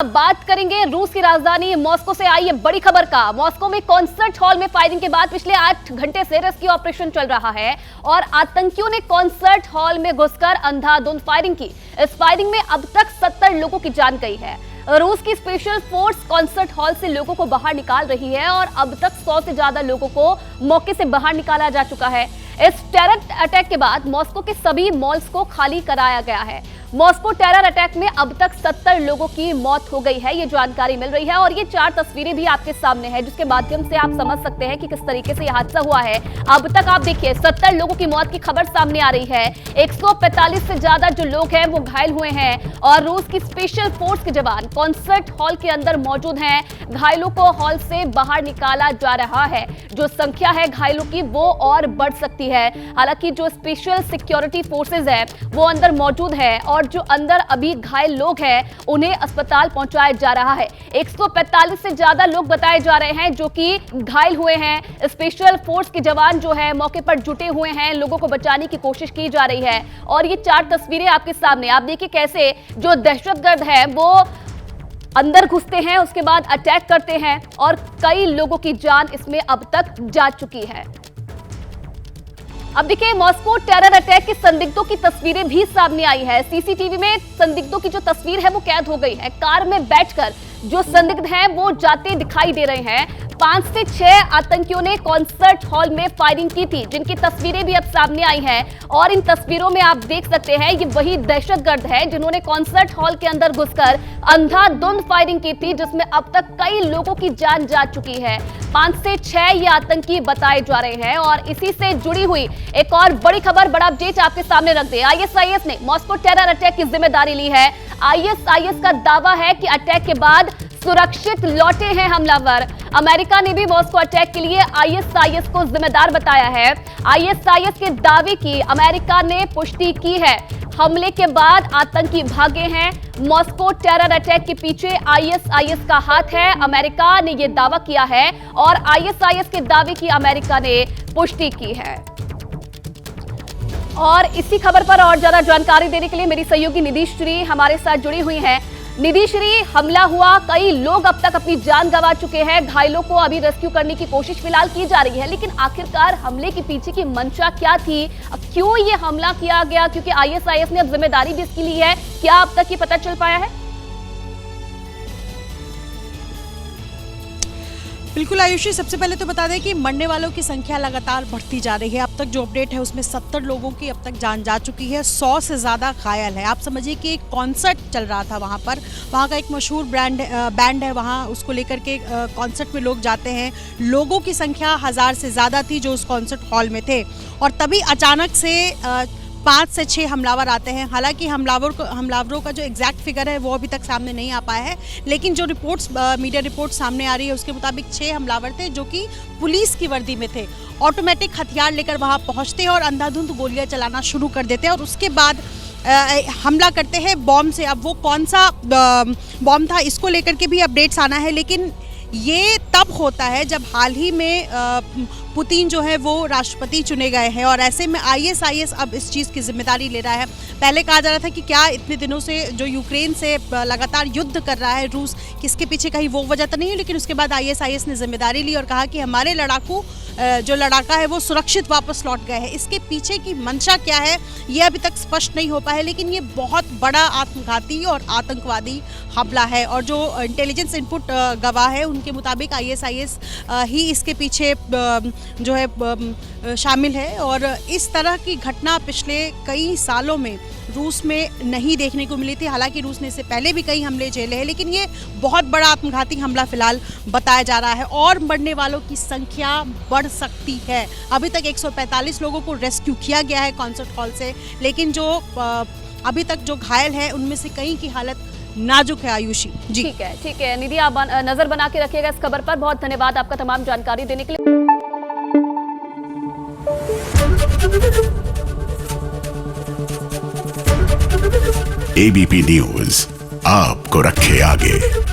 अब बात करेंगे रूस की राजधानी मॉस्को से आई है बड़ी खबर का। मॉस्को में कॉन्सर्ट हॉल में फायरिंग के बाद पिछले 8 घंटे से रेस्क्यू ऑपरेशन चल रहा है और आतंकियों ने कॉन्सर्ट हॉल में घुसकर अंधाधुंध फायरिंग की। इस फायरिंग में अब तक 70 लोगों की जान गई है। रूस की स्पेशल फोर्स कॉन्सर्ट हॉल से लोगों को बाहर निकाल रही है और अब तक 100 से ज्यादा लोगों को मौके से बाहर निकाला जा चुका है। इस टेरर अटैक के बाद मॉस्को के सभी मॉल्स को खाली कराया गया है। मॉस्को टेरर अटैक में अब तक 70 लोगों की मौत हो गई है, ये जानकारी मिल रही है और ये 4 तस्वीरें भी आपके सामने हैं जिसके माध्यम से आप समझ सकते हैं कि किस तरीके से यह हादसा हुआ है। अब तक आप देखिए 70 लोगों की मौत की खबर सामने आ रही है। 145 से ज्यादा जो लोग हैं वो घायल हुए हैं और रूस की स्पेशल फोर्स के जवान कॉन्सर्ट हॉल के अंदर मौजूद हैं। घायलों को हॉल से बाहर निकाला जा रहा है। जो संख्या है घायलों की वो और बढ़ सकती है। हालांकि जो स्पेशल सिक्योरिटी फोर्सेज है वो अंदर मौजूद है और जो अंदर अभी घायल लोग हैं उन्हें अस्पताल पहुंचाया जा रहा है। 145 से ज्यादा लोग बताए जा रहे हैं जो कि घायल हुए हैं। स्पेशल फोर्स के जवान जो है मौके पर जुटे हुए हैं, लोगों को बचाने की कोशिश की जा रही है और ये 4 तस्वीरें आपके सामने। आप देखिए कैसे जो दहशतगर्द है वो अंदर घुसते हैं, उसके बाद अटैक करते हैं और कई लोगों की जान इसमें अब तक जा चुकी है। अब देखिए मॉस्को टेरर अटैक के संदिग्धों की तस्वीरें भी सामने आई है। सीसीटीवी में संदिग्धों की जो तस्वीर है वो कैद हो गई है। कार में बैठकर जो संदिग्ध हैं वो जाते दिखाई दे रहे हैं। 5 से 6 आतंकियों ने कॉन्सर्ट हॉल में फायरिंग की थी जिनकी तस्वीरें भी अब सामने आई हैं और इन तस्वीरों में आप देख सकते हैं ये वही दहशतगर्द है जिन्होंने कॉन्सर्ट हॉल के अंदर घुसकर अंधाधुंध फायरिंग की थी जिसमें अब तक कई लोगों की जान जा चुकी है। 5 से 6 ये आतंकी बताए जा रहे हैं और इसी से जुड़ी हुई एक और बड़ी खबर, बड़ा अपडेट आपके सामने रख दे। आईएसआईएस ने मॉस्को टेरर अटैक की जिम्मेदारी ली है। आईएसआईएस का दावा है कि अटैक के बाद सुरक्षित लौटे हैं हमलावर। अमेरिका ने भी मॉस्को अटैक के लिए आईएसआईएस को जिम्मेदार बताया है। आईएसआईएस के दावे की अमेरिका ने पुष्टि की है। हमले के बाद आतंकी भागे हैं। मॉस्को टेरर अटैक के पीछे आईएसआईएस का हाथ है, अमेरिका ने यह दावा किया है और आईएसआईएस के दावे की अमेरिका ने पुष्टि की है। और इसी खबर पर और ज्यादा जानकारी देने के लिए मेरी सहयोगी निधि श्री हमारे साथ जुड़ी हुई हैं। निधि श्री, हमला हुआ, कई लोग अब तक अपनी जान गंवा चुके हैं, घायलों को अभी रेस्क्यू करने की कोशिश फिलहाल की जा रही है, लेकिन आखिरकार हमले के पीछे की मंशा क्या थी, क्यों ये हमला किया गया? क्योंकि आईएसआईएस ने अब जिम्मेदारी भी इसकी ली है, क्या अब तक ये पता चल पाया है? बिल्कुल आयुषी, सबसे पहले तो बता दें कि मरने वालों की संख्या लगातार बढ़ती जा रही है। अब तक जो अपडेट है उसमें 70 लोगों की अब तक जान जा चुकी है, 100 से ज़्यादा घायल है। आप समझिए कि एक कॉन्सर्ट चल रहा था वहाँ का एक मशहूर बैंड है, वहाँ उसको लेकर के कॉन्सर्ट में लोग जाते हैं। लोगों की संख्या 1000 से ज़्यादा थी जो उस कॉन्सर्ट हॉल में थे और तभी अचानक से 5 से 6 हमलावर आते हैं। हालांकि हमलावरों का जो एग्जैक्ट फिगर है वो अभी तक सामने नहीं आ पाया है, लेकिन जो रिपोर्ट्स मीडिया रिपोर्ट सामने आ रही है उसके मुताबिक 6 हमलावर थे जो कि पुलिस की वर्दी में थे। ऑटोमेटिक हथियार लेकर वहां पहुंचते हैं और अंधाधुंध गोलियां चलाना शुरू कर देते हैं और उसके बाद हमला करते हैं बॉम्ब से। अब वो कौन सा बॉम्ब था इसको लेकर के भी अपडेट्स आना है, लेकिन ये तब होता है जब हाल ही में पुतिन जो है वो राष्ट्रपति चुने गए हैं और ऐसे में आईएसआईएस अब इस चीज़ की जिम्मेदारी ले रहा है। पहले कहा जा रहा था कि क्या इतने दिनों से जो यूक्रेन से लगातार युद्ध कर रहा है रूस, किसके पीछे कहीं वो वजह तो नहीं है, लेकिन उसके बाद आईएसआईएस ने जिम्मेदारी ली और कहा कि हमारे लड़ाकू जो लड़ाका है वो सुरक्षित वापस लौट गए हैं। इसके पीछे की मंशा क्या है ये अभी तक स्पष्ट नहीं हो पाया है, लेकिन ये बहुत बड़ा आत्मघाती और आतंकवादी हमला है और जो इंटेलिजेंस इनपुट गवाह है उनके मुताबिक आईएसआईएस ही इसके पीछे जो है शामिल है। और इस तरह की घटना पिछले कई सालों में रूस में नहीं देखने को मिली थी। हालांकि रूस ने इससे पहले भी कई हमले झेले हैं, लेकिन ये बहुत बड़ा आत्मघाती हमला फिलहाल बताया जा रहा है और मरने वालों की संख्या बढ़ सकती है। अभी तक 145 लोगों को रेस्क्यू किया गया है कॉन्सर्ट हॉल से, लेकिन जो अभी तक जो घायल है उनमें से कई की हालत नाजुक है। आयुषी जी ठीक है निधि, आप नजर बना के रखिएगा इस खबर पर। बहुत धन्यवाद आपका तमाम जानकारी देने के लिए। एबीपी न्यूज आपको रखे आगे।